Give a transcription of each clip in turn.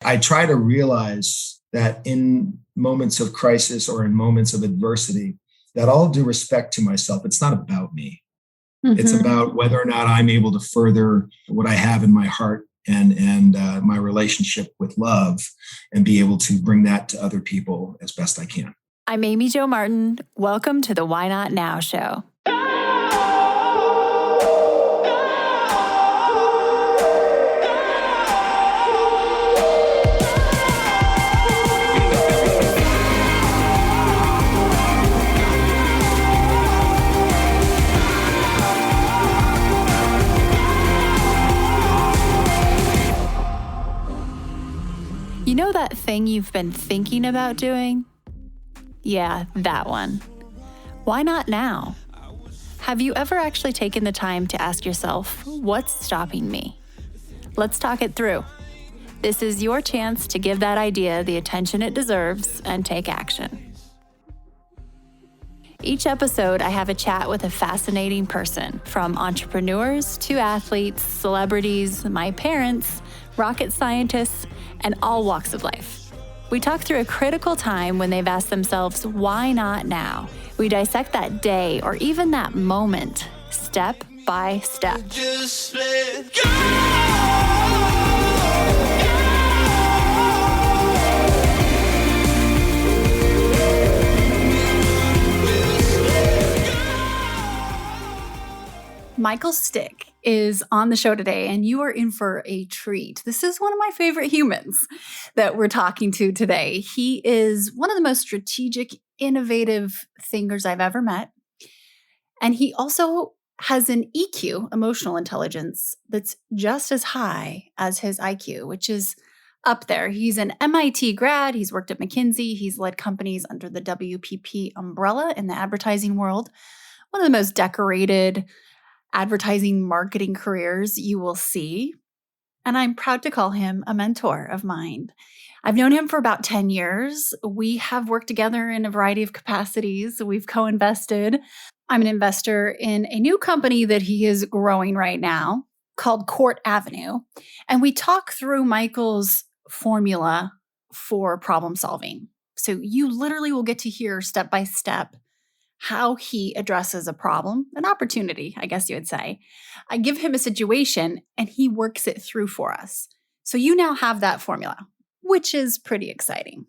I try to realize that in moments of crisis or in moments of adversity, that all due respect to myself, it's not about me. Mm-hmm. It's about whether or not I'm able to further what I have in my heart and my relationship with love and be able to bring that to other people as best I can. I'm Amy Jo Martin. Welcome to the Why Not Now show. You know that thing you've been thinking about doing? Yeah, that one. Why not now? Have you ever actually taken the time to ask yourself, what's stopping me? Let's talk it through. This is your chance to give that idea the attention it deserves and take action. Each episode, I have a chat with a fascinating person, from entrepreneurs to athletes, celebrities, my parents, rocket scientists, and all walks of life. We talk through a critical time when they've asked themselves, why not now? We dissect that day or even that moment, step by step. Just let go. Michael Stich is on the show today, and you are in for a treat. This is one of my favorite humans that we're talking to today. He is one of the most strategic, innovative thinkers I've ever met. And he also has an EQ, emotional intelligence, that's just as high as his IQ, which is up there. He's an MIT grad. He's worked at McKinsey. He's led companies under the WPP umbrella in the advertising world. One of the most decorated advertising marketing careers you will see. And I'm proud to call him a mentor of mine. I've known him for about 10 years. We have worked together in a variety of capacities. We've co-invested. I'm an investor in a new company that he is growing right now called CourtAvenue. And we talk through Michael's formula for problem solving. So you literally will get to hear step by step how he addresses a problem, an opportunity, I guess you would say. I give him a situation and he works it through for us. So you now have that formula, which is pretty exciting.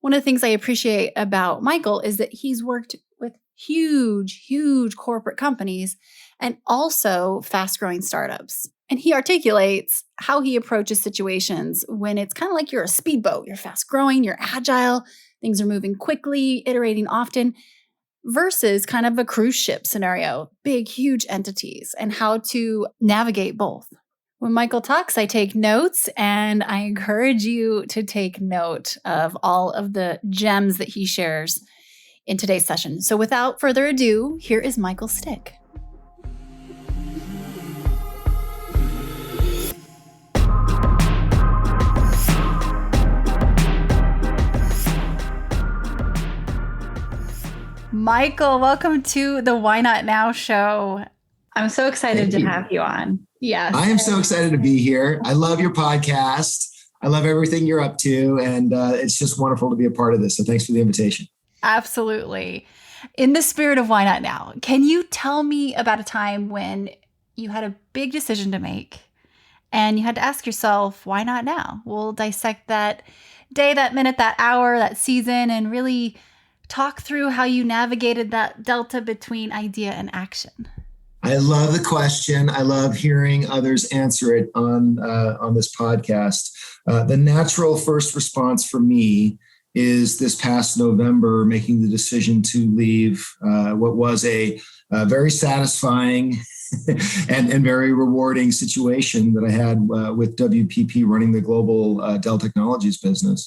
One of the things I appreciate about Michael is that he's worked with huge corporate companies and also fast-growing startups. And he articulates how he approaches situations when it's kind of like you're a speedboat. You're fast-growing, you're agile, things are moving quickly, iterating often, versus kind of a cruise ship scenario, big, huge entities, and how to navigate both. When Michael talks, I take notes, and I encourage you to take note of all of the gems that he shares in today's session. So without further ado, here is Michael Stich. Michael, welcome to the Why Not Now show. I'm so excited to have you on. Yes. I am so excited to be here. I love your podcast. I love everything you're up to. And it's just wonderful to be a part of this. So thanks for the invitation. Absolutely. In the spirit of Why Not Now, can you tell me about a time when you had a big decision to make and you had to ask yourself, why not now? We'll dissect that day, that minute, that hour, that season, and really talk through how you navigated that delta between idea and action. I love the question. I love hearing others answer it on this podcast. The natural first response for me is this past November, making the decision to leave what was a very satisfying and very rewarding situation that I had with WPP running the global Dell Technologies business.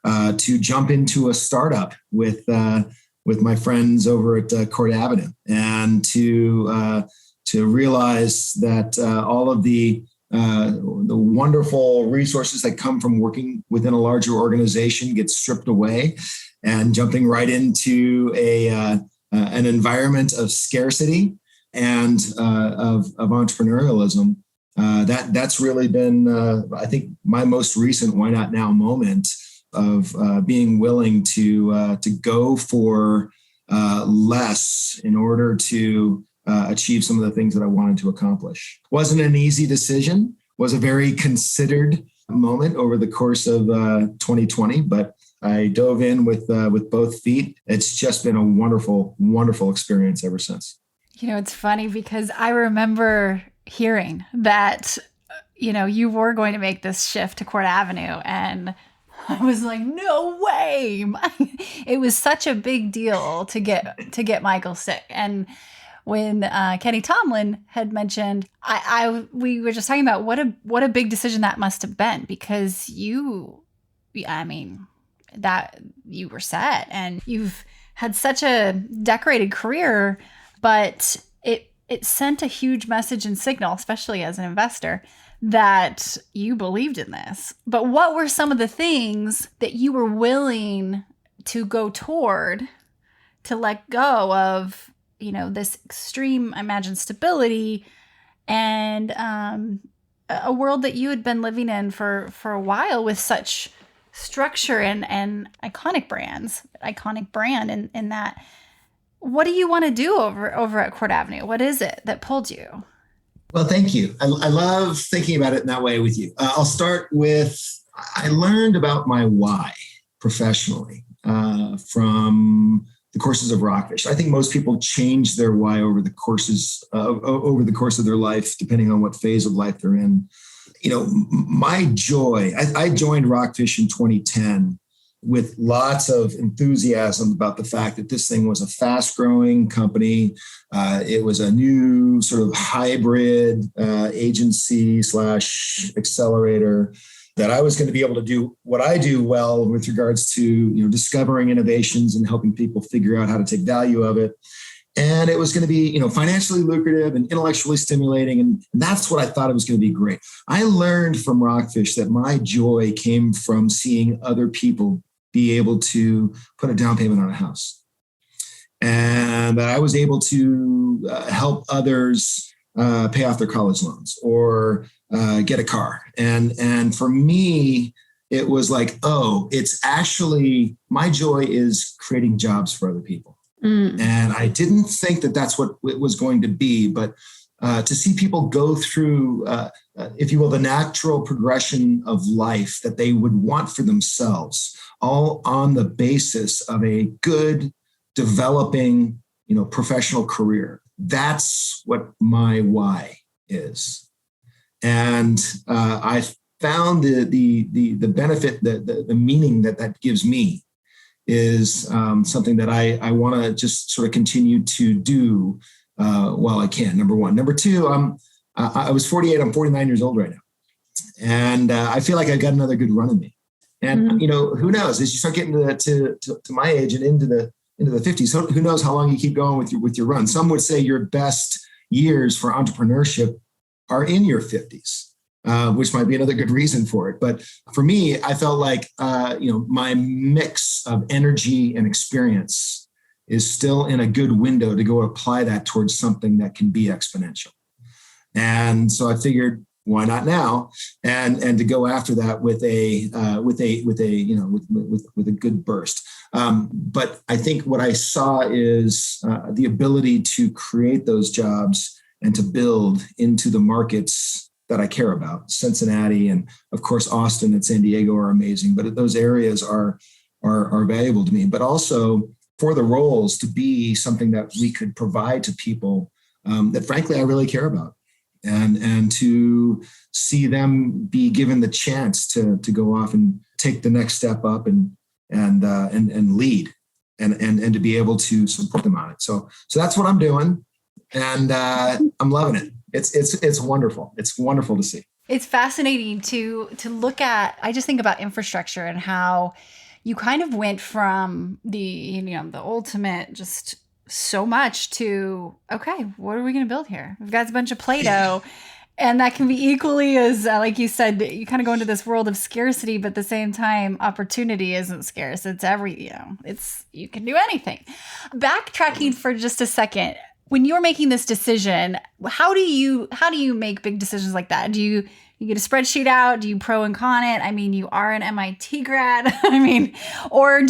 To jump into a startup with my friends over at CourtAvenue, and to realize that all of the wonderful resources that come from working within a larger organization get stripped away, and jumping right into an environment of scarcity and of entrepreneurialism That's really been, I think, my most recent why not now moment of being willing to go for less in order to achieve some of the things that I wanted to accomplish. Wasn't an easy decision. Was a very considered moment over the course of 2020, but I dove in with both feet. It's just been a wonderful, wonderful experience ever since. It's funny because I remember hearing that, you were going to make this shift to CourtAvenue, and I was like, no way. It was such a big deal to get Michael Stich. And when Kenny Tomlin had mentioned, we were just talking about what a big decision that must have been, because that you were set and you've had such a decorated career, but it sent a huge message and signal, especially as an investor, that you believed in this. But what were some of the things that you were willing to go toward, to let go of, this extreme, I imagine, stability and a world that you had been living in for a while with such structure and iconic brand in that? What do you want to do over at CourtAvenue? What is it that pulled you? Well, thank you. I love thinking about it in that way with you. I'll start with, I learned about my why professionally from the courses of Rockfish. I think most people change their why over the course of their life, depending on what phase of life they're in. My joy, I joined Rockfish in 2010 with lots of enthusiasm about the fact that this thing was a fast-growing company. It was a new sort of hybrid agency / accelerator, that I was going to be able to do what I do well with regards to discovering innovations and helping people figure out how to take value of it. And it was going to be, financially lucrative and intellectually stimulating. And that's what I thought it was going to be great. I learned from Rockfish that my joy came from seeing other people be able to put a down payment on a house. And that I was able to help others pay off their college loans or get a car. And for me, it was like, it's actually, my joy is creating jobs for other people. And I didn't think that that's what it was going to be, but to see people go through, if you will, the natural progression of life that they would want for themselves, all on the basis of a good, developing, professional career. That's what my why is. And I found the benefit, the meaning that gives me is something that I want to just sort of continue to do while I can. Number one. Number two, I was 48. I'm 49 years old right now. And I feel like I've got another good run in me. And, who knows, as you start getting to my age and into the 50s, who knows how long you keep going with your run. Some would say your best years for entrepreneurship are in your 50s. Which might be another good reason for it. But for me, I felt like, my mix of energy and experience is still in a good window to go apply that towards something that can be exponential. And so I figured, why not now? And to go after that with a good burst. But I think what I saw is the ability to create those jobs and to build into the markets that I care about. Cincinnati and of course Austin and San Diego are amazing, but those areas are valuable to me. But also for the roles to be something that we could provide to people that frankly I really care about, and to see them be given the chance to go off and take the next step up and lead and to be able to support them on it. So that's what I'm doing, and I'm loving it. It's wonderful. It's wonderful to see. It's fascinating to look at. I just think about infrastructure and how you kind of went from the ultimate just so much to, okay, what are we going to build here? We've got a bunch of Play-Doh. And that can be equally as, like you said, you kind of go into this world of scarcity, but at the same time, opportunity isn't scarce. It's you can do anything. Backtracking for just a second, when you're making this decision, how do you make big decisions like that? Do you get a spreadsheet out? Do you pro and con it? I mean, you are an MIT grad. I mean, or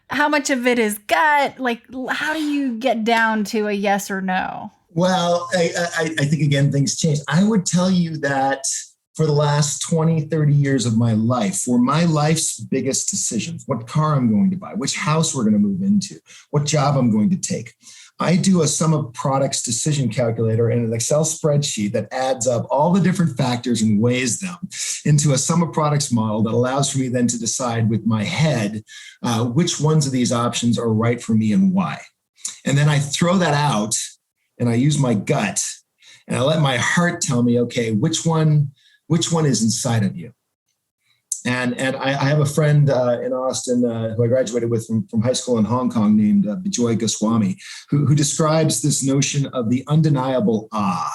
how much of it is gut? Like, how do you get down to a yes or no? Well, I think, again, things change. I would tell you that for the last 20, 30 years of my life, for my life's biggest decisions, what car I'm going to buy, which house we're going to move into, what job I'm going to take, I do a sum of products decision calculator in an Excel spreadsheet that adds up all the different factors and weighs them into a sum of products model that allows for me then to decide with my head which ones of these options are right for me and why. And then I throw that out and I use my gut and I let my heart tell me, okay, which one is inside of you? And I have a friend in Austin who I graduated with from high school in Hong Kong named Bijoy Goswami, who describes this notion of the undeniable ah.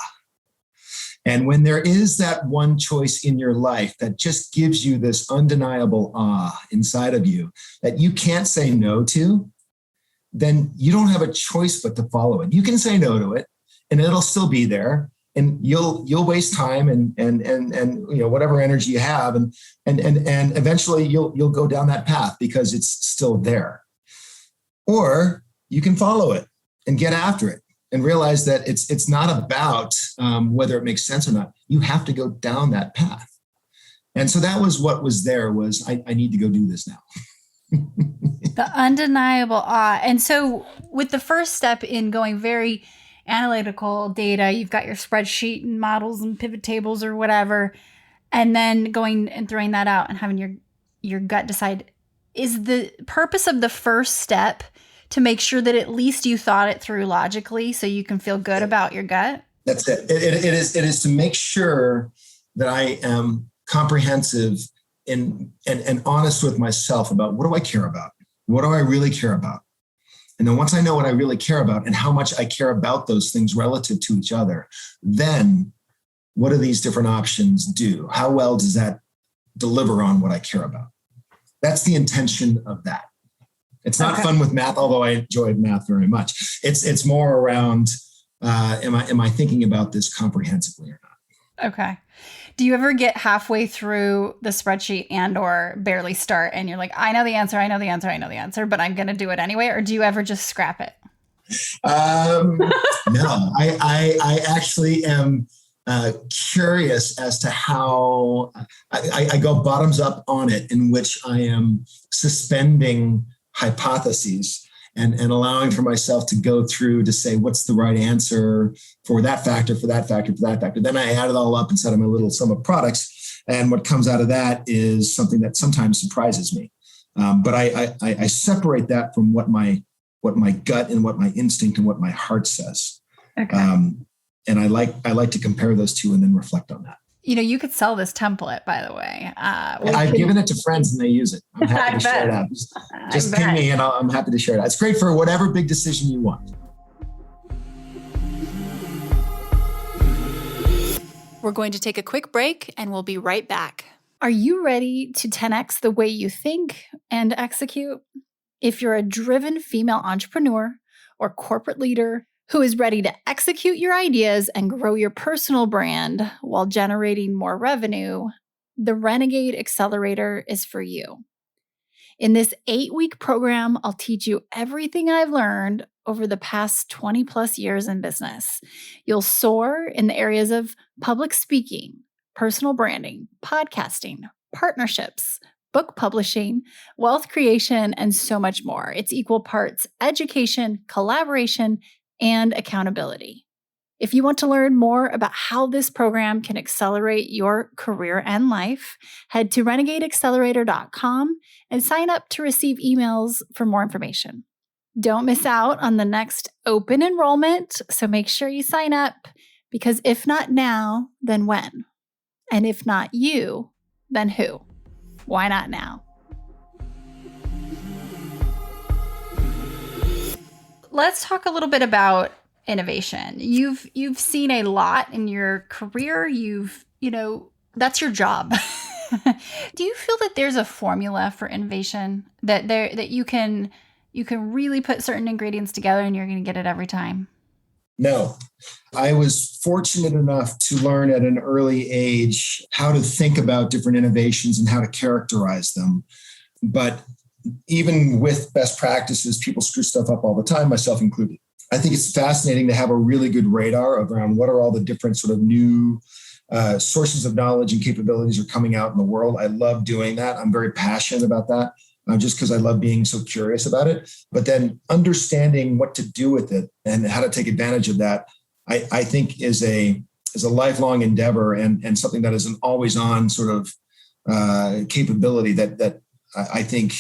And when there is that one choice in your life that just gives you this undeniable ah inside of you that you can't say no to, then you don't have a choice but to follow it. You can say no to it and it'll still be there. And you'll waste time and whatever energy you have, and eventually you'll go down that path because it's still there. Or you can follow it and get after it and realize that it's not about whether it makes sense or not. You have to go down that path. And so that was what was there. Was I need to go do this now. The undeniable awe. And so with the first step in going very analytical data, you've got your spreadsheet and models and pivot tables or whatever, and then going and throwing that out and having your gut decide, is the purpose of the first step to make sure that at least you thought it through logically so you can feel good about your gut? That's it. It is to make sure that I am comprehensive and honest with myself about what do I care about? What do I really care about? And then once I know what I really care about and how much I care about those things relative to each other, then what do these different options do? How well does that deliver on what I care about? That's the intention of that. It's not fun with math, although I enjoyed math very much. It's more around, am I thinking about this comprehensively or not? Okay. Do you ever get halfway through the spreadsheet and or barely start and you're like, I know the answer, but I'm going to do it anyway? Or do you ever just scrap it? No, I actually am curious as to how I go bottoms up on it, in which I am suspending hypotheses and allowing for myself to go through to say, what's the right answer for that factor, for that factor, for that factor. Then I add it all up inside of my little sum of products. And what comes out of that is something that sometimes surprises me. But I separate that from what my gut and what my instinct and what my heart says. Okay. And I like to compare those two and then reflect on that. You could sell this template, by the way. I've given it to friends and they use it. I'm happy to share it out. Just ping me and I'm happy to share it out. It's great for whatever big decision you want. We're going to take a quick break and we'll be right back. Are you ready to 10x the way you think and execute? If you're a driven female entrepreneur or corporate leader who is ready to execute your ideas and grow your personal brand while generating more revenue, the Renegade Accelerator is for you. In this 8-week program, I'll teach you everything I've learned over the past 20 plus years in business. You'll soar in the areas of public speaking, personal branding, podcasting, partnerships, book publishing, wealth creation, and so much more. It's equal parts education, collaboration, and accountability. If you want to learn more about how this program can accelerate your career and life, head to renegadeaccelerator.com and sign up to receive emails for more information. Don't miss out on the next open enrollment, so make sure you sign up, because if not now, then when? And if not you, then who? Why not now? Let's talk a little bit about innovation. You've seen a lot in your career. That's your job. Do you feel that there's a formula for innovation that you can really put certain ingredients together and you're going to get it every time? No. I was fortunate enough to learn at an early age how to think about different innovations and how to characterize them. But even with best practices, people screw stuff up all the time, myself included. I think it's fascinating to have a really good radar around what are all the different sort of new sources of knowledge and capabilities are coming out in the world. I love doing that. I'm very passionate about that. Just because I love being so curious about it, but then understanding what to do with it and how to take advantage of that, I think is a lifelong endeavor and something that is an always on sort of capability that I think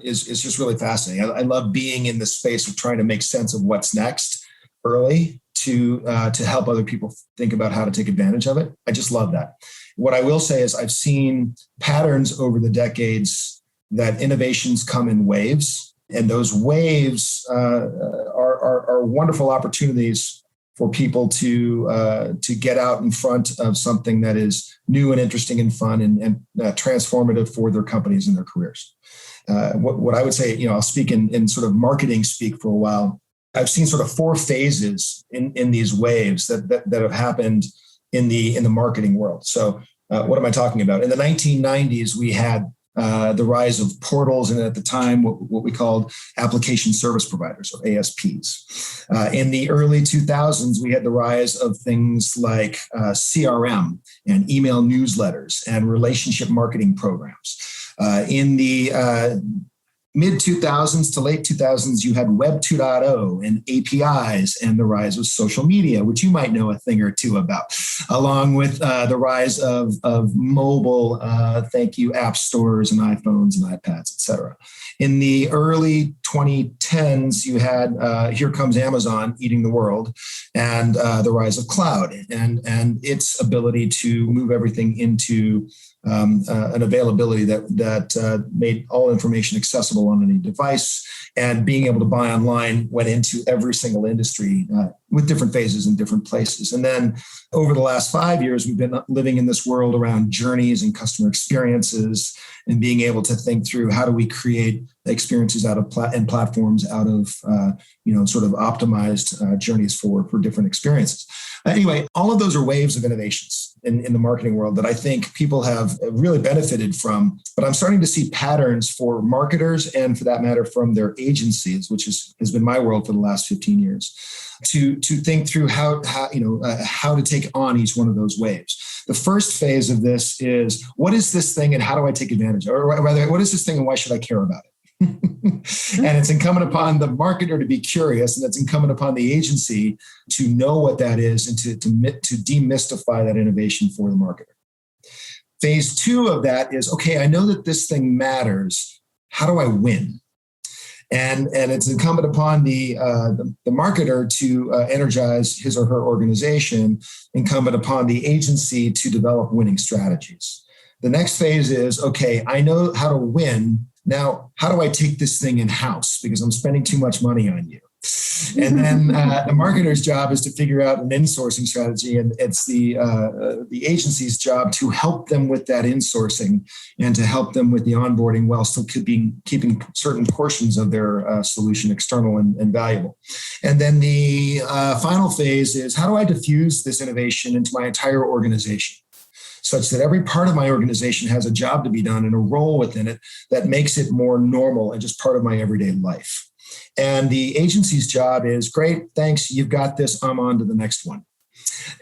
is just really fascinating. I love being in the space of trying to make sense of what's next early to help other people think about how to take advantage of it. I just love that. What I will say is I've seen patterns over the decades that innovations come in waves, and those waves are wonderful opportunities for people to get out in front of something that is new and interesting and fun and transformative for their companies and their careers. What I would say, I'll speak in sort of marketing speak for a while. I've seen sort of 4 phases in these waves that have happened in the marketing world. So what am I talking about? In the 1990s, we had the rise of portals, and at the time, what we called application service providers, or ASPs. In the early 2000s, we had the rise of things like CRM and email newsletters and relationship marketing programs. In the mid 2000s to late 2000s, you had Web 2.0 and APIs and the rise of social media, which you might know a thing or two about, along with the rise of mobile, app stores and iPhones and iPads, et cetera. In the early 2010s, you had here comes Amazon eating the world, and the rise of cloud and its ability to move everything into an availability that made all information accessible on any device, and being able to buy online went into every single industry with different phases in different places. And then over the last 5 years, we've been living in this world around journeys and customer experiences and being able to think through how do we create experiences out of platforms out of sort of optimized journeys for different experiences. Anyway, all of those are waves of innovations in the marketing world that I think people have really benefited from. But I'm starting to see patterns for marketers, and for that matter, from their agencies, which has been my world for the last 15 years, to think through how to take on each one of those waves. The first phase of this is, what is this thing and how do I take advantage of it? Or rather, what is this thing and why should I care about it? And it's incumbent upon the marketer to be curious, and it's incumbent upon the agency to know what that is and to demystify that innovation for the marketer. Phase 2 of that is, okay, I know that this thing matters. How do I win? And it's incumbent upon the marketer to energize his or her organization, incumbent upon the agency to develop winning strategies. The next phase is, okay, I know how to win. Now, how do I take this thing in-house? Because I'm spending too much money on you. And then the marketer's job is to figure out an insourcing strategy, and it's the agency's job to help them with that insourcing and to help them with the onboarding while still keeping certain portions of their solution external and valuable. And then the final phase is, how do I diffuse this innovation into my entire organization, such that every part of my organization has a job to be done and a role within it that makes it more normal and just part of my everyday life. And the agency's job is, great, thanks, you've got this, I'm on to the next one.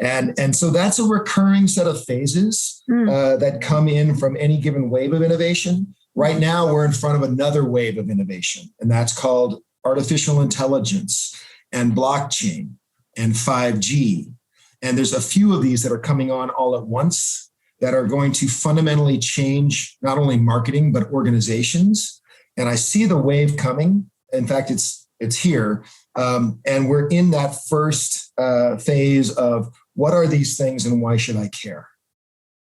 And so that's a recurring set of phases that come in from any given wave of innovation. Right now, we're in front of another wave of innovation, and that's called artificial intelligence and blockchain and 5G. And there's a few of these that are coming on all at once that are going to fundamentally change not only marketing, but organizations. And I see the wave coming. In fact, it's here. And we're in that first phase of, what are these things and why should I care?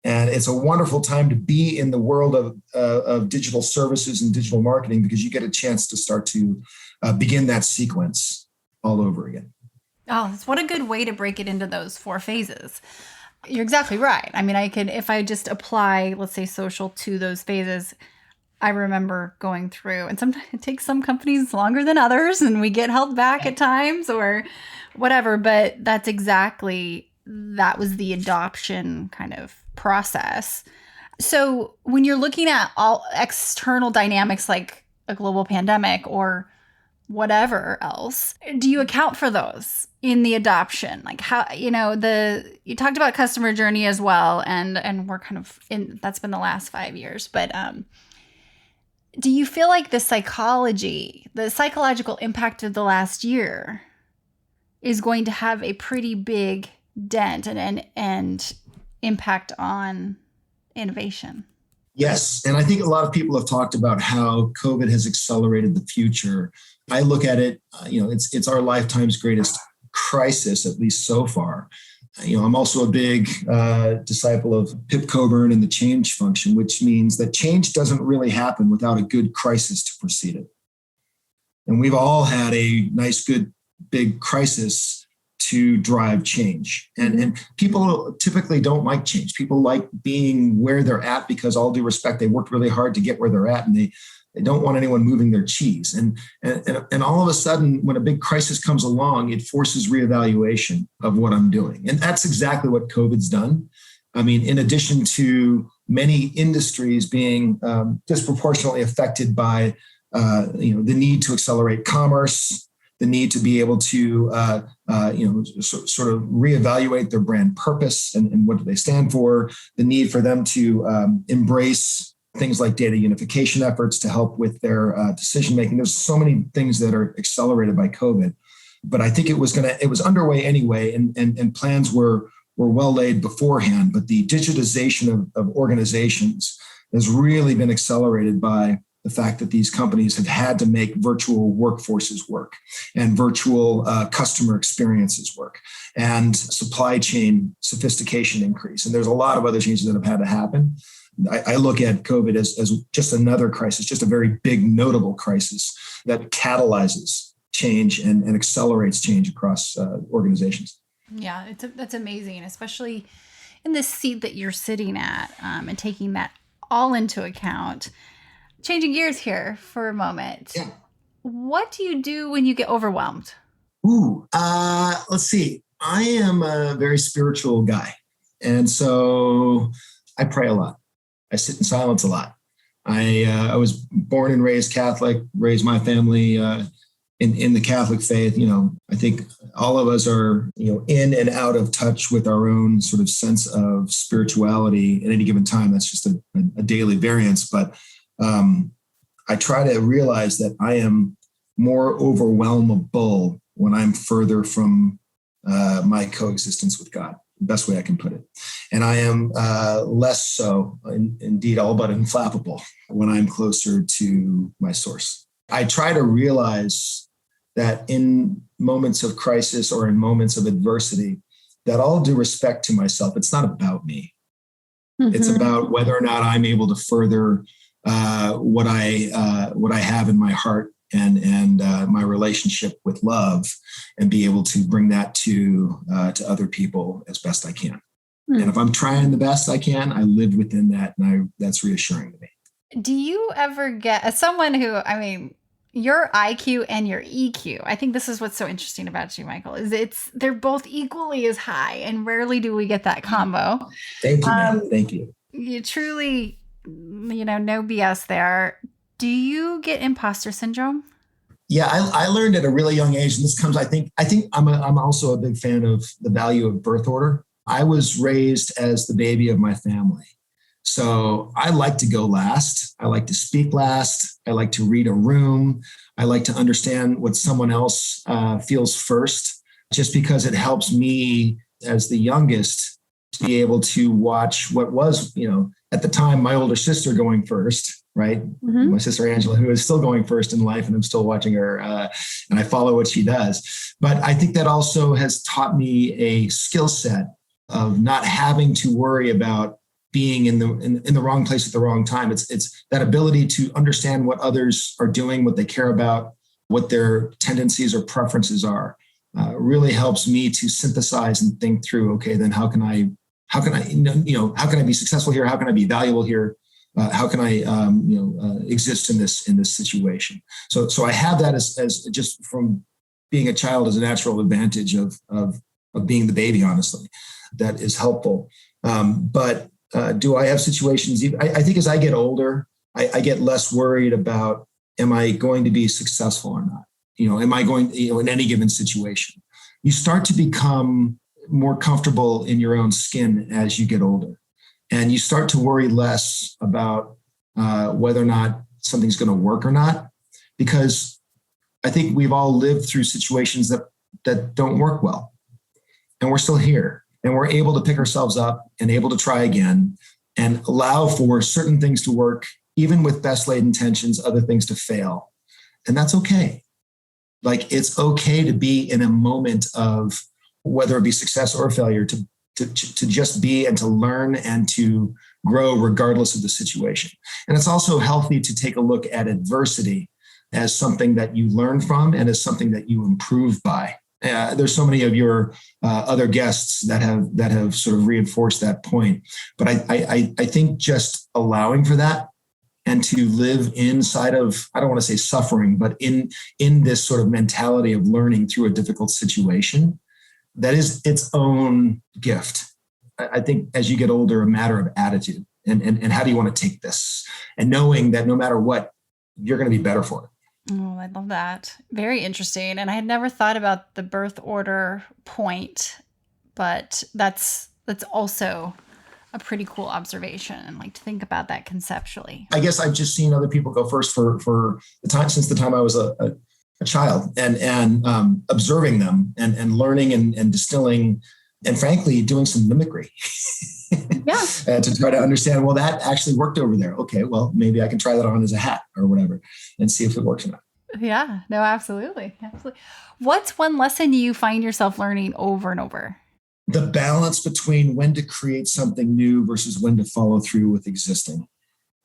And it's a wonderful time to be in the world of digital services and digital marketing, because you get a chance to start to begin that sequence all over again. Oh, what a good way to break it into those 4 phases. You're exactly right. I mean, if I just apply, let's say, social to those phases, I remember going through, and sometimes it takes some companies longer than others, and we get held back at times or whatever. But that was the adoption kind of process. So when you're looking at all external dynamics like a global pandemic or whatever else, do you account for those in the adoption? Like how, you talked about customer journey as well, and we're kind of in, that's been the last 5 years, but do you feel like the psychological impact of the last year is going to have a pretty big dent and impact on innovation? Yes. And I think a lot of people have talked about how COVID has accelerated the future. I look at it, it's our lifetime's greatest crisis, at least so far. I'm also a big disciple of Pip Coburn and the change function, which means that change doesn't really happen without a good crisis to precede it. And we've all had a nice, good, big crisis to drive change. And people typically don't like change. People like being where they're at because, all due respect, they worked really hard to get where they're at, and they don't want anyone moving their cheese. And all of a sudden, when a big crisis comes along, it forces reevaluation of what I'm doing. And that's exactly what COVID's done. I mean, in addition to many industries being disproportionately affected by the need to accelerate commerce, the need to be able to sort of reevaluate their brand purpose and what do they stand for, the need for them to embrace things like data unification efforts to help with their decision making. There's so many things that are accelerated by COVID, but I think it was underway anyway, and plans were well laid beforehand. But the digitization of organizations has really been accelerated by the fact that these companies have had to make virtual workforces work and virtual customer experiences work and supply chain sophistication increase. And there's a lot of other changes that have had to happen. I look at COVID as just another crisis, just a very big, notable crisis that catalyzes change and accelerates change across organizations. Yeah, that's amazing, especially in this seat that you're sitting at, and taking that all into account. Changing gears here for a moment. Yeah. What do you do when you get overwhelmed? Let's see. I am a very spiritual guy. And so I pray a lot. I sit in silence a lot. I was born and raised Catholic, raised my family in the Catholic faith. I think all of us are, in and out of touch with our own sort of sense of spirituality at any given time. That's just a daily variance. But I try to realize that I am more overwhelmable when I'm further from my coexistence with God, the best way I can put it. And I am less so, indeed, all but inflappable when I'm closer to my source. I try to realize that in moments of crisis or in moments of adversity, that all due respect to myself, it's not about me. Mm-hmm. It's about whether or not I'm able to further what I have in my heart and my relationship with love, and be able to bring that to other people as best I can. Mm. And if I'm trying the best I can, I live within that, and that's reassuring to me. Do you ever get, as someone who, your IQ and your EQ, I think this is what's so interesting about you, Michael, is they're both equally as high, and rarely do we get that combo. Thank you, man. Thank you. You truly, no BS there. Do you get imposter syndrome? Yeah, I learned at a really young age, and this comes, I think I'm also a big fan of the value of birth order. I was raised as the baby of my family. So I like to go last. I like to speak last. I like to read a room. I like to understand what someone else feels first, just because it helps me as the youngest to be able to watch what was, at the time, my older sister going first, right? Mm-hmm. My sister Angela, who is still going first in life, and I'm still watching her, and I follow what she does. But I think that also has taught me a skill set of not having to worry about being in the wrong place at the wrong time. It's that ability to understand what others are doing, what they care about, what their tendencies or preferences are. Really helps me to synthesize and think through, okay, then how can I be successful here? How can I be valuable here? How can I, exist in this situation? So I have that as just from being a child as a natural advantage of being the baby, honestly, that is helpful. But do I have situations? I think as I get older, I get less worried about, am I going to be successful or not? Am I going, in any given situation? You start to become more comfortable in your own skin as you get older. And you start to worry less about whether or not something's going to work or not, because I think we've all lived through situations that don't work well. And we're still here. And we're able to pick ourselves up and able to try again and allow for certain things to work, even with best laid intentions, other things to fail. And that's okay. Like, it's okay to be in a moment of, whether it be success or failure, to just be and to learn and to grow regardless of the situation. And it's also healthy to take a look at adversity as something that you learn from and as something that you improve by. There's so many of your other guests that have sort of reinforced that point. But I think just allowing for that and to live inside of, I don't want to say suffering, but in this sort of mentality of learning through a difficult situation, that is its own gift. I think as you get older, a matter of attitude and how do you want to take this, and knowing that no matter what, you're going to be better for it. Oh, I love that. Very interesting. And I had never thought about the birth order point, but that's also a pretty cool observation, and like to think about that conceptually. I guess I've just seen other people go first for the time, since the time I was a child, and observing them and learning and distilling and frankly doing some mimicry. Yeah. To try to understand, well, that actually worked over there. Okay, well, maybe I can try that on as a hat or whatever and see if it works or not. Yeah, no, absolutely. Absolutely. What's one lesson you find yourself learning over and over? The balance between when to create something new versus when to follow through with existing.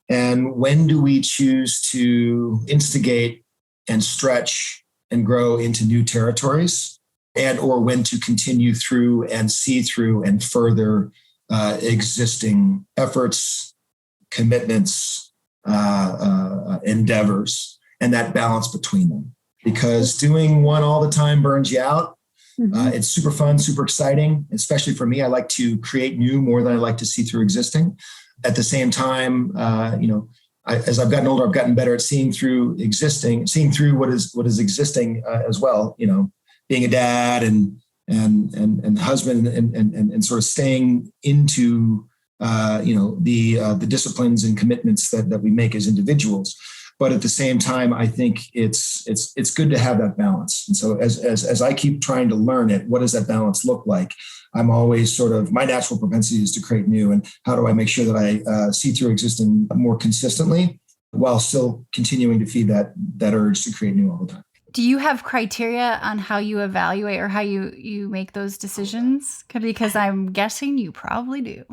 And when do we choose to instigate and stretch and grow into new territories, and or when to continue through and see through and further existing efforts, commitments, endeavors, and that balance between them. Because doing one all the time burns you out. Mm-hmm. It's super fun, super exciting, especially for me. I like to create new more than I like to see through existing. At the same time, as I've gotten older, I've gotten better at seeing through what is existing as well. Being a dad and husband and sort of staying into the disciplines and commitments that we make as individuals. But at the same time, I think it's good to have that balance. And so as I keep trying to learn it, what does that balance look like? I'm always my natural propensity is to create new. And how do I make sure that I see through existing more consistently while still continuing to feed that urge to create new all the time? Do you have criteria on how you evaluate or how you make those decisions? Because I'm guessing you probably do.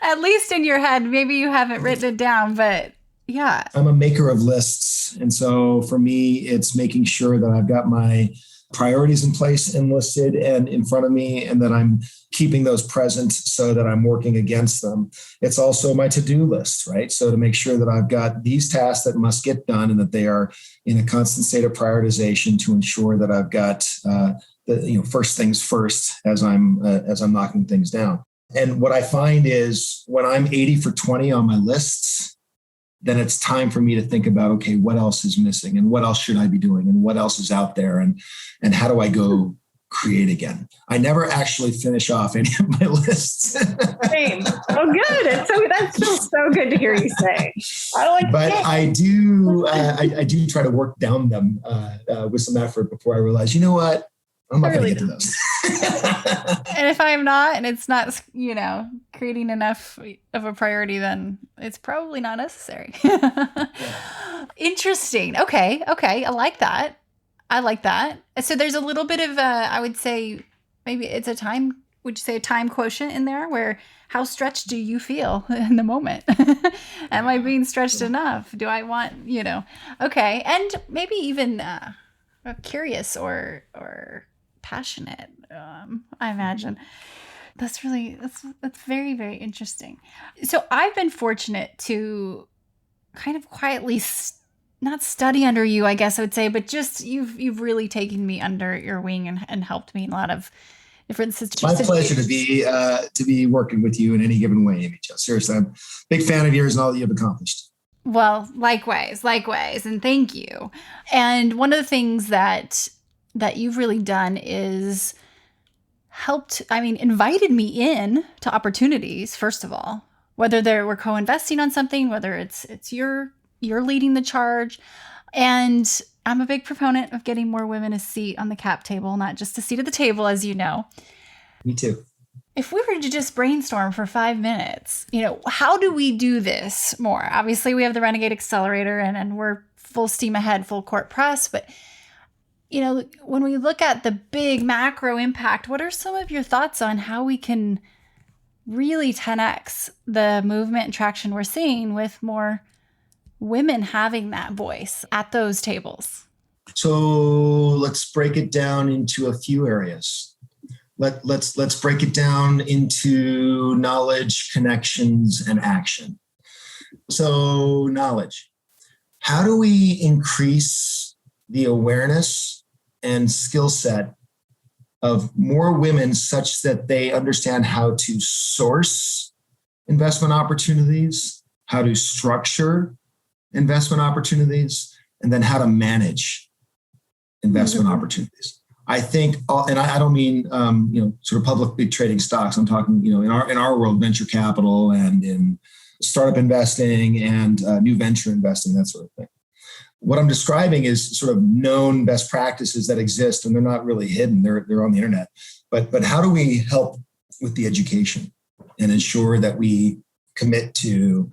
At least in your head. Maybe you haven't written it down, but yeah. I'm a maker of lists. And so for me, it's making sure that I've got my priorities in place and listed and in front of me, and that I'm keeping those present so that I'm working against them. It's also my to-do list, right? So to make sure that I've got these tasks that must get done and that they are in a constant state of prioritization to ensure that I've got the first things first as I'm knocking things down. And what I find is when I'm 80 for 20 on my lists, then it's time for me to think about, okay, what else is missing and what else should I be doing and what else is out there and how do I go create again? I never actually finish off any of my lists. Same. Oh, good. That feels so good to hear you say. I do try to work down them with some effort before I realize, you know what? I'm not going to get to those. And if I'm not, and it's not, creating enough of a priority, then it's probably not necessary. Interesting. Okay. I like that. So there's a little bit of, I would say, maybe it's a time, would you say a time quotient in there where how stretched do you feel in the moment? Am I being stretched enough? Do I want, okay. And maybe even curious or passionate, I imagine. That's very, very interesting. So I've been fortunate to kind of quietly not study under you, I guess I would say, but just you've really taken me under your wing and helped me in a lot of different situations. It's my pleasure to be working with you in any given way, Amy Jo. Seriously, I'm a big fan of yours and all that you've accomplished. Well, likewise, and thank you. And one of the things that you've really done is invited me in to opportunities, first of all, whether we're co-investing on something, whether it's you're leading the charge. And I'm a big proponent of getting more women a seat on the cap table, not just a seat at the table, as you know. Me too. If we were to just brainstorm for 5 minutes, how do we do this more? Obviously, we have the Renegade Accelerator and we're full steam ahead, full court press. But, when we look at the big macro impact, what are some of your thoughts on how we can really 10x the movement and traction we're seeing with more women having that voice at those tables? So let's break it down into a few areas. Let's break it down into knowledge, connections, and action. So knowledge. How do we increase the awareness and skill set of more women such that they understand how to source investment opportunities, how to structure investment opportunities, and then how to manage investment opportunities? I think, and I don't mean, sort of publicly trading stocks. I'm talking, in our world, venture capital and in startup investing and new venture investing, that sort of thing. What I'm describing is sort of known best practices that exist, and they're not really hidden. They're on the internet. But how do we help with the education and ensure that we commit to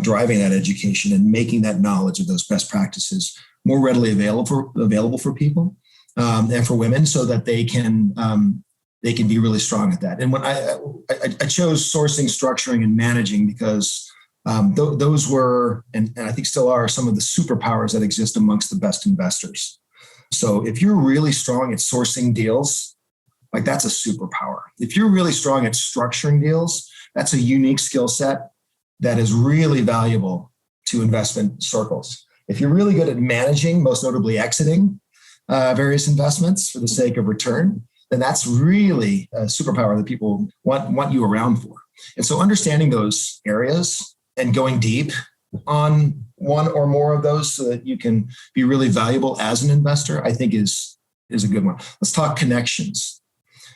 driving that education and making that knowledge of those best practices more readily available for people? And for women, so that they can be really strong at that. And when I chose sourcing, structuring, and managing because those were, and I think still are, some of the superpowers that exist amongst the best investors. So if you're really strong at sourcing deals, like that's a superpower. If you're really strong at structuring deals, that's a unique skill set that is really valuable to investment circles. If you're really good at managing, most notably exiting various investments for the sake of return, then that's really a superpower that people want you around for. And so understanding those areas and going deep on one or more of those so that you can be really valuable as an investor, I think is a good one. Let's talk connections.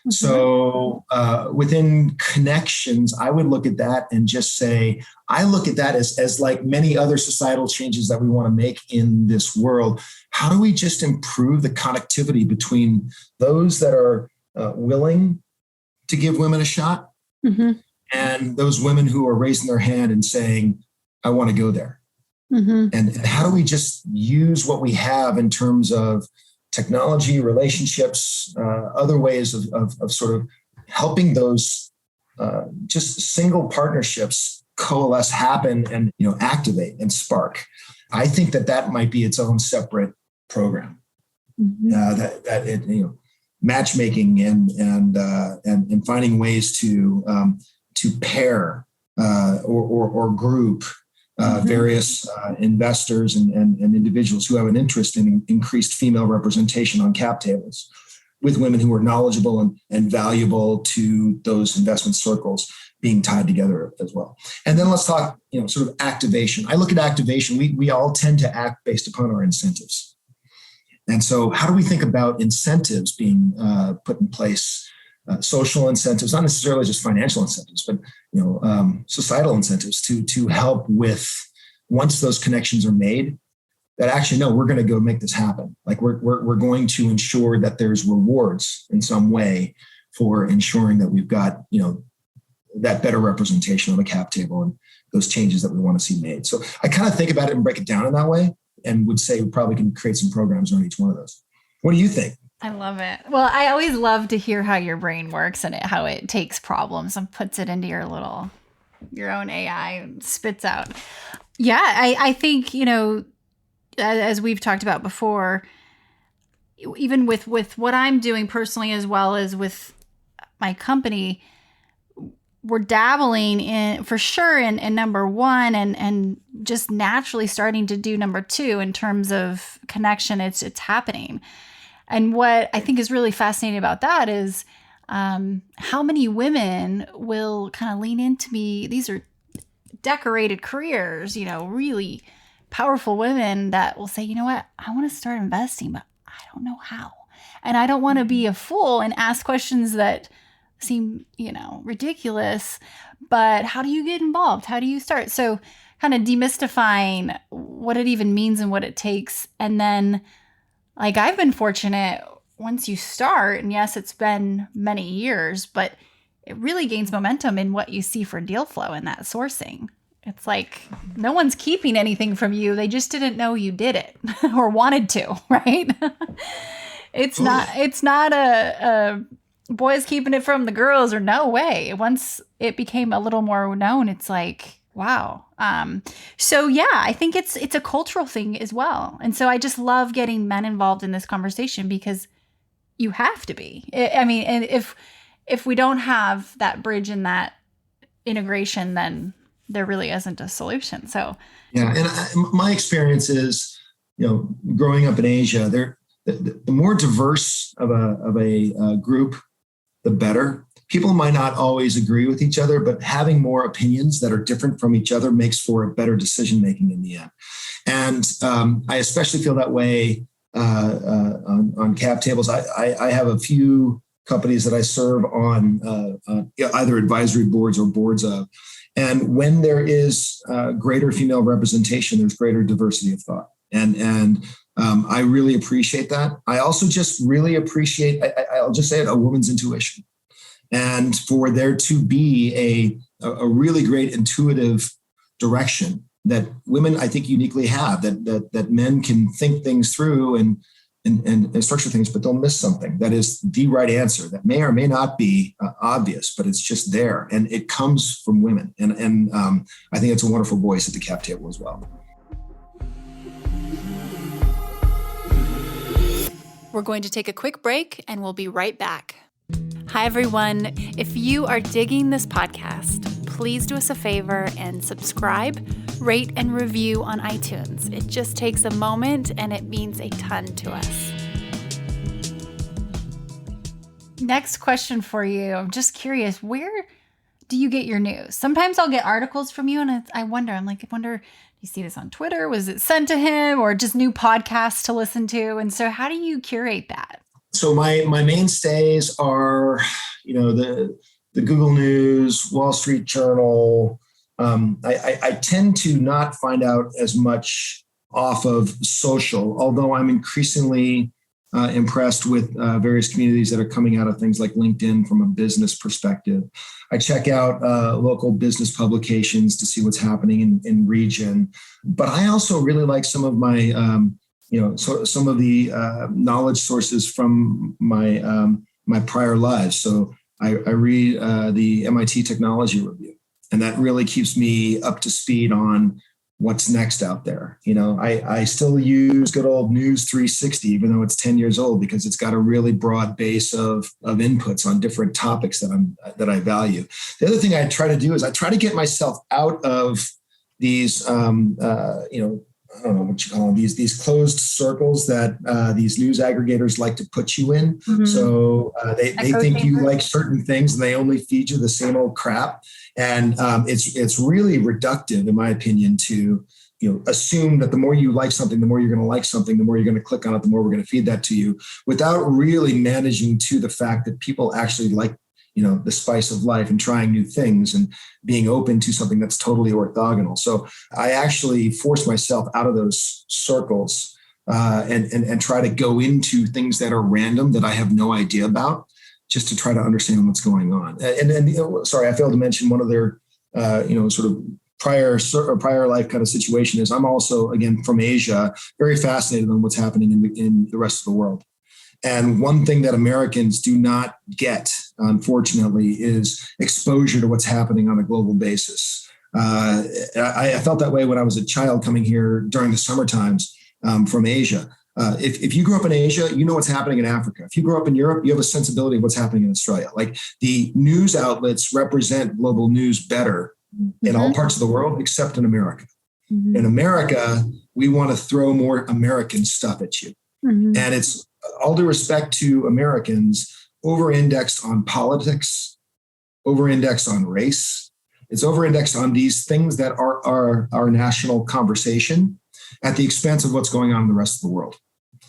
Mm-hmm. So within connections, I would look at that and just say, I look at that as like many other societal changes that we want to make in this world. How do we just improve the connectivity between those that are willing to give women a shot and those women who are raising their hand and saying, I want to go there? And how do we just use what we have in terms of technology, relationships, other ways of sort of helping those just single partnerships coalesce, happen, and activate and spark? I think that might be its own separate program. Matchmaking and finding ways to pair or group various investors and individuals who have an interest in increased female representation on cap tables with women who are knowledgeable and valuable to those investment circles being tied together as well. And then let's talk, sort of activation. I look at activation. We all tend to act based upon our incentives. And so how do we think about incentives being put in place? Social incentives, not necessarily just financial incentives, but societal incentives to help with, once those connections are made, that actually, no, we're going to go make this happen. Like we're going to ensure that there's rewards in some way for ensuring that we've got, that better representation on the cap table and those changes that we want to see made. So I kind of think about it and break it down in that way, and would say we probably can create some programs on each one of those. What do you think? I love it. Well, I always love to hear how your brain works and how it takes problems and puts it into your own AI and spits out. Yeah, I think, as we've talked about before, even with what I'm doing personally, as well as with my company, we're dabbling in for sure in number one and just naturally starting to do number two in terms of connection. It's happening. And what I think is really fascinating about that is how many women will kind of lean into me. These are decorated careers, really powerful women that will say, you know what, I want to start investing, but I don't know how. And I don't want to be a fool and ask questions that seem, ridiculous, but how do you get involved? How do you start? So kind of demystifying what it even means and what it takes. And then I've been fortunate once you start, and yes, it's been many years, but it really gains momentum in what you see for deal flow and that sourcing. It's like no one's keeping anything from you. They just didn't know you did it or wanted to, right? It's not a boys keeping it from the girls, or no way. Once it became a little more known, it's like, wow. So yeah, I think it's a cultural thing as well. And so I just love getting men involved in this conversation because you have to be. I mean, and if we don't have that bridge and that integration, then there really isn't a solution. So yeah, and my experience is, growing up in Asia, the more diverse of a group, the better. People might not always agree with each other, but having more opinions that are different from each other makes for a better decision making in the end. And I especially feel that way on cap tables. I have a few companies that I serve on either advisory boards or boards of. And when there is greater female representation, there's greater diversity of thought. And I really appreciate that. I also just really appreciate, I'll just say it, a woman's intuition. And for there to be a really great intuitive direction that women, I think, uniquely have, that men can think things through and structure things, but they'll miss something. That is the right answer that may or may not be obvious, but it's just there. And it comes from women. And I think it's a wonderful voice at the cap table as well. We're going to take a quick break and we'll be right back. Hi, everyone. If you are digging this podcast, please do us a favor and subscribe, rate, and review on iTunes. It just takes a moment and it means a ton to us. Next question for you. I'm just curious, where do you get your news? Sometimes I'll get articles from you and I wonder, do you see this on Twitter? Was it sent to him, or just new podcasts to listen to? And so how do you curate that? So my mainstays are, the Google News, Wall Street Journal. I tend to not find out as much off of social, although I'm increasingly impressed with various communities that are coming out of things like LinkedIn from a business perspective. I check out local business publications to see what's happening in region, but I also really like some of my, some of the knowledge sources from my prior lives. So I read the MIT Technology Review, and that really keeps me up to speed on what's next out there. I still use good old News 360, even though it's 10 years old, because it's got a really broad base of inputs on different topics that I value. The other thing I try to do is I try to get myself out of these, I don't know what you call them, these closed circles that these news aggregators like to put you in. Mm-hmm. So they think you like certain things and they only feed you the same old crap. And it's really reductive, in my opinion, to assume that the more you like something, the more you're going to like something, the more you're going to click on it, the more we're going to feed that to you, without really managing to the fact that people actually like the spice of life and trying new things and being open to something that's totally orthogonal. So I actually force myself out of those circles and try to go into things that are random that I have no idea about, just to try to understand what's going on. And sorry, I failed to mention one of their, sort of prior life kind of situation is I'm also, again, from Asia, very fascinated on what's happening in the rest of the world. And one thing that Americans do not get, unfortunately, is exposure to what's happening on a global basis. I felt that way when I was a child coming here during the summer times from Asia. If you grew up in Asia, you know what's happening in Africa. If you grew up in Europe, you have a sensibility of what's happening in Australia. Like the news outlets represent global news better in all parts of the world, except in America. In America, we want to throw more American stuff at you. And it's all due respect to Americans, over-indexed on politics, over-indexed on race. It's over-indexed on these things that are our national conversation at the expense of what's going on in the rest of the world.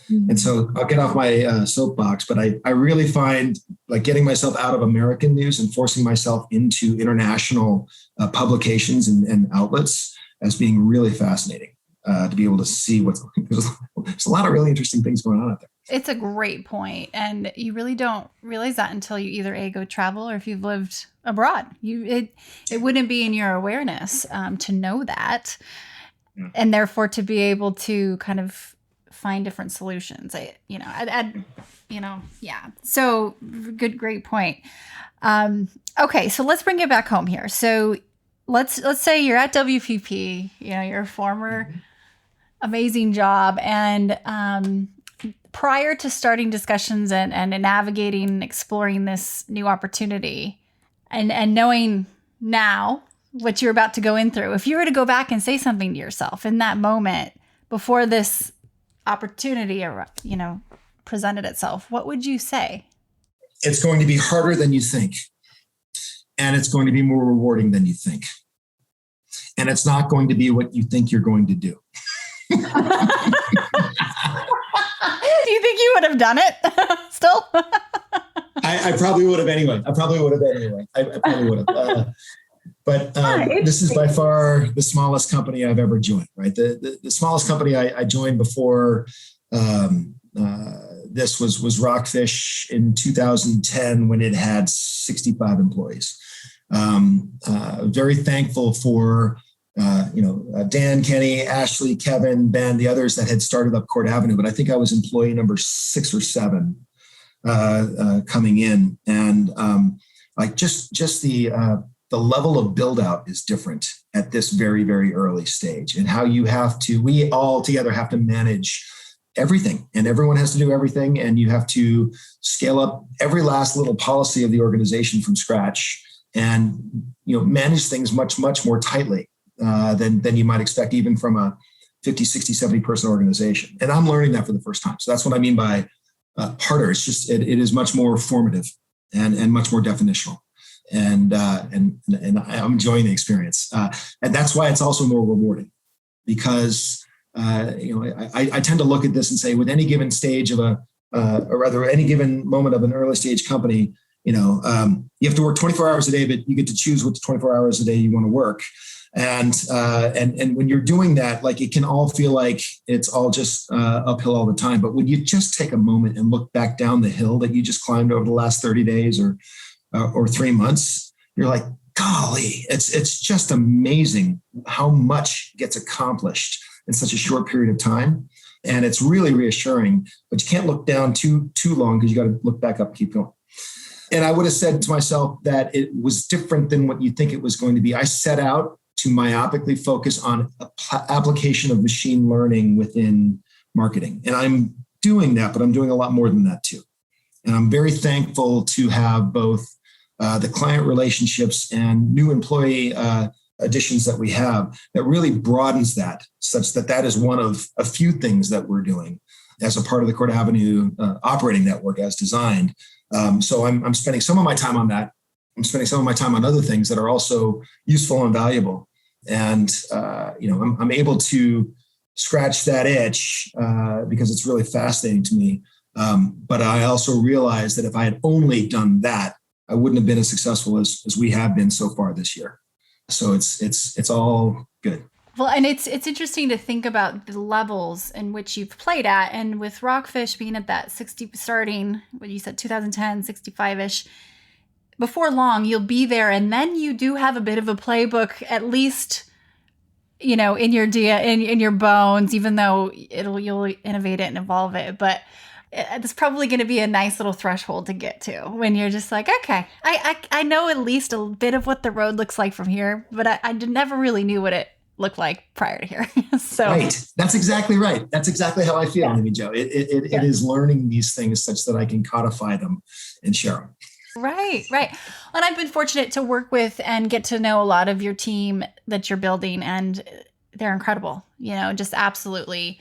And so I'll get off my soapbox, but I really find like getting myself out of American news and forcing myself into international publications and outlets as being really fascinating to be able to see there's a lot of really interesting things going on out there. It's a great point. And you really don't realize that until you either A, go travel, or if you've lived abroad. It wouldn't be in your awareness to know that. And therefore to be able to kind of find different solutions. So great point. Okay, so let's bring it back home here. So let's say you're at WPP, your former amazing job, and prior to starting discussions and navigating, exploring this new opportunity, and knowing now what you're about to go in through, if you were to go back and say something to yourself in that moment before this opportunity, presented itself, what would you say? It's going to be harder than you think. And it's going to be more rewarding than you think. And it's not going to be what you think you're going to do. Do you think you would have done it still? I probably would have anyway. I probably would have. But this is by far the smallest company I've ever joined, right? The smallest company I joined before this was Rockfish in 2010 when it had 65 employees. Very thankful for Dan, Kenny, Ashley, Kevin, Ben, the others that had started up CourtAvenue, but I think I was employee number 6 or 7 coming in, and just the level of build out is different at this very, very early stage, and how we all together have to manage everything, and everyone has to do everything, and you have to scale up every last little policy of the organization from scratch, and manage things much, much more tightly than you might expect, even from a 50, 60, 70 person organization. And I'm learning that for the first time. So that's what I mean by harder. It's just it is much more formative and much more definitional. And I'm enjoying the experience, and that's why it's also more rewarding, because I tend to look at this and say, with any given stage of any given moment of an early stage company, you have to work 24 hours a day, but you get to choose what 24 hours a day you want to work. And when you're doing that, like, it can all feel like it's all just uphill all the time. But when you just take a moment and look back down the hill that you just climbed over the last 30 days or 3 months, you're like, golly, it's just amazing how much gets accomplished in such a short period of time. And it's really reassuring, but you can't look down too long, because you got to look back up and keep going. And I would have said to myself that it was different than what you think it was going to be. I set out to myopically focus on application of machine learning within marketing. And I'm doing that, but I'm doing a lot more than that too. And I'm very thankful to have both the client relationships and new employee additions that we have that really broadens that, such that is one of a few things that we're doing as a part of the CourtAvenue operating network as designed. So I'm spending some of my time on that. I'm spending some of my time on other things that are also useful and valuable. And, I'm able to scratch that itch because it's really fascinating to me. But I also realized that if I had only done that, I wouldn't have been as successful as we have been so far this year. So it's all good. Well, and it's interesting to think about the levels in which you've played at. And with Rockfish being at that 60, starting, what you said, 2010, 65-ish, before long, you'll be there. And then you do have a bit of a playbook, at least, in your in your bones, even though you'll innovate it and evolve it. But it's probably going to be a nice little threshold to get to when you're just like, okay, I know at least a bit of what the road looks like from here, but I never really knew what it looked like prior to here. So right. That's exactly right. That's exactly how I feel, Amy Jo. It is learning these things such that I can codify them and share them. Right. And I've been fortunate to work with and get to know a lot of your team that you're building, and they're incredible. Just absolutely.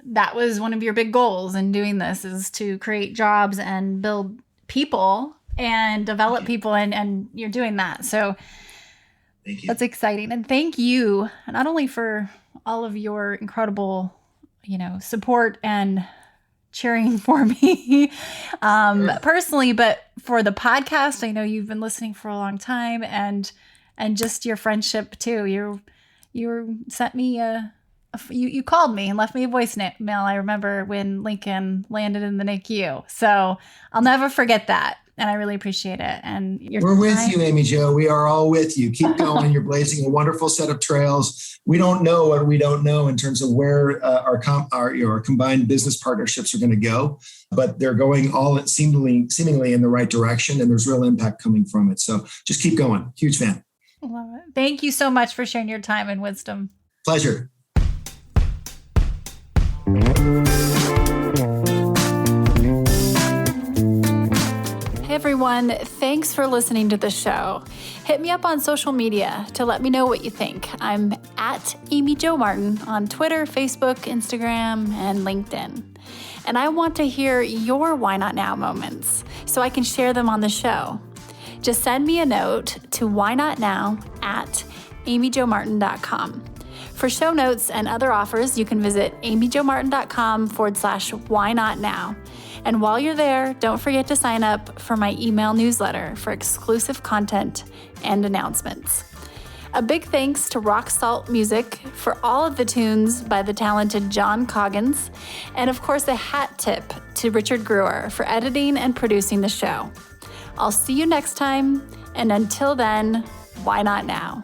That was one of your big goals in doing this, is to create jobs and build people and develop people, and you're doing that. So thank you. That's exciting. And thank you not only for all of your incredible, support and cheering for me personally, but for the podcast. I know you've been listening for a long time, and just your friendship too. You sent me you called me and left me a voicemail. I remember when Lincoln landed in the NICU. So I'll never forget that. And I really appreciate it. And we're with you, Amy Jo. We are all with you. Keep going. You're blazing a wonderful set of trails. We don't know what we don't know in terms of where our combined business partnerships are going to go, but they're going all seemingly in the right direction, and there's real impact coming from it. So just keep going. Huge fan. Love it. Thank you so much for sharing your time and wisdom. Pleasure. Hey everyone, thanks for listening to the show. Hit me up on social media to let me know what you think. I'm at Amy Jo Martin on Twitter, Facebook, Instagram, and LinkedIn. And I want to hear your Why Not Now moments so I can share them on the show. Just send me a note to whynotnow@amyjomartin.com. For show notes and other offers, you can visit amyjomartin.com/whynotnow. And while you're there, don't forget to sign up for my email newsletter for exclusive content and announcements. A big thanks to Rock Salt Music for all of the tunes by the talented John Coggins. And of course, a hat tip to Richard Brewer for editing and producing the show. I'll see you next time. And until then, why not now?